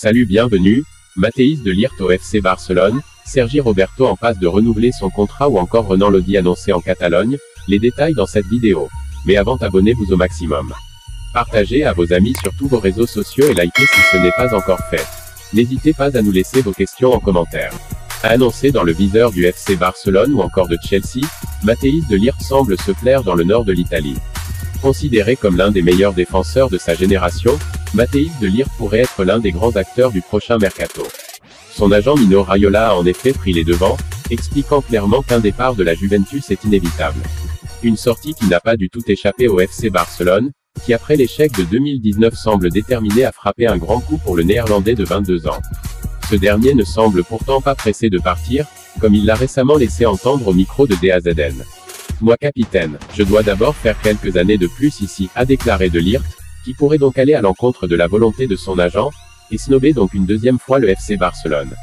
Salut, bienvenue. Matthijs de Ligt au FC Barcelone, Sergi Roberto en passe de renouveler son contrat ou encore Renan Lodi annoncé en Catalogne, les détails dans cette vidéo. Mais avant, abonnez-vous au maximum. Partagez à vos amis sur tous vos réseaux sociaux et likez si ce n'est pas encore fait. N'hésitez pas à nous laisser vos questions en commentaire. Annoncé dans le viseur du FC Barcelone ou encore de Chelsea, Matthijs de Ligt semble se plaire dans le nord de l'Italie. Considéré comme l'un des meilleurs défenseurs de sa génération, Matthijs de Ligt pourrait être l'un des grands acteurs du prochain mercato. Son agent Mino Raiola a en effet pris les devants, expliquant clairement qu'un départ de la Juventus est inévitable. Une sortie qui n'a pas du tout échappé au FC Barcelone, qui après l'échec de 2019 semble déterminé à frapper un grand coup pour le Néerlandais de 22 ans. Ce dernier ne semble pourtant pas pressé de partir, comme il l'a récemment laissé entendre au micro de DAZN. Moi capitaine, je dois d'abord faire quelques années de plus ici, a déclaré de Ligt, qui pourrait donc aller à l'encontre de la volonté de son agent, et snober donc une deuxième fois le FC Barcelone.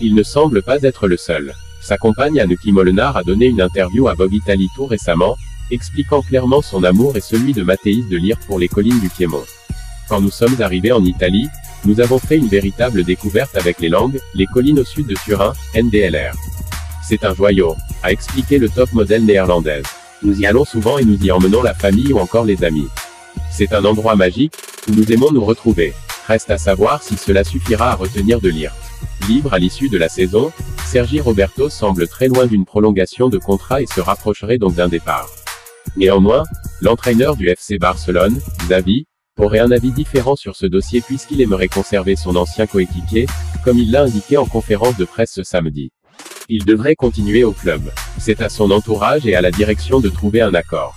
Il ne semble pas être le seul. Sa compagne Anouki Molenaar a donné une interview à Vogue Italie tout récemment, expliquant clairement son amour et celui de Matthijs de Ligt pour les collines du Piémont. Quand nous sommes arrivés en Italie, nous avons fait une véritable découverte avec les Langhes, les collines au sud de Turin, NDLR. C'est un joyau, a expliqué le top modèle néerlandaise. Nous y allons souvent et nous y emmenons la famille ou encore les amis. C'est un endroit magique, où nous aimons nous retrouver. Reste à savoir si cela suffira à retenir de Ligt. Libre à l'issue de la saison, Sergi Roberto semble très loin d'une prolongation de contrat et se rapprocherait donc d'un départ. Néanmoins, l'entraîneur du FC Barcelone, Xavi, aurait un avis différent sur ce dossier puisqu'il aimerait conserver son ancien coéquipier, comme il l'a indiqué en conférence de presse ce samedi. Il devrait continuer au club. C'est à son entourage et à la direction de trouver un accord.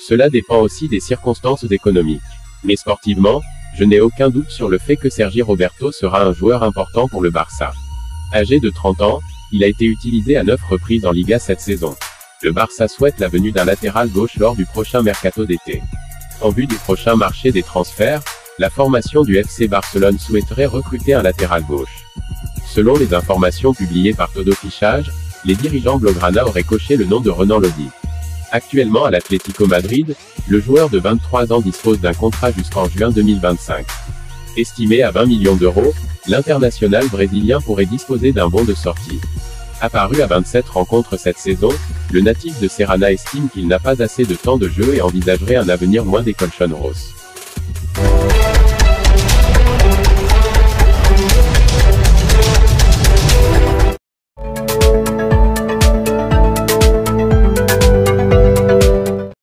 Cela dépend aussi des circonstances économiques. Mais sportivement, je n'ai aucun doute sur le fait que Sergi Roberto sera un joueur important pour le Barça. Âgé de 30 ans, il a été utilisé à 9 reprises en Liga cette saison. Le Barça souhaite la venue d'un latéral gauche lors du prochain mercato d'été. En vue du prochain marché des transferts, la formation du FC Barcelone souhaiterait recruter un latéral gauche. Selon les informations publiées par Todo Fichage, les dirigeants blaugrana auraient coché le nom de Renan Lodi. Actuellement à l'Atlético Madrid, le joueur de 23 ans dispose d'un contrat jusqu'en juin 2025. Estimé à 20 millions d'euros, l'international brésilien pourrait disposer d'un bon de sortie. Apparu à 27 rencontres cette saison, le natif de Serrana estime qu'il n'a pas assez de temps de jeu et envisagerait un avenir loin des Colchoneros.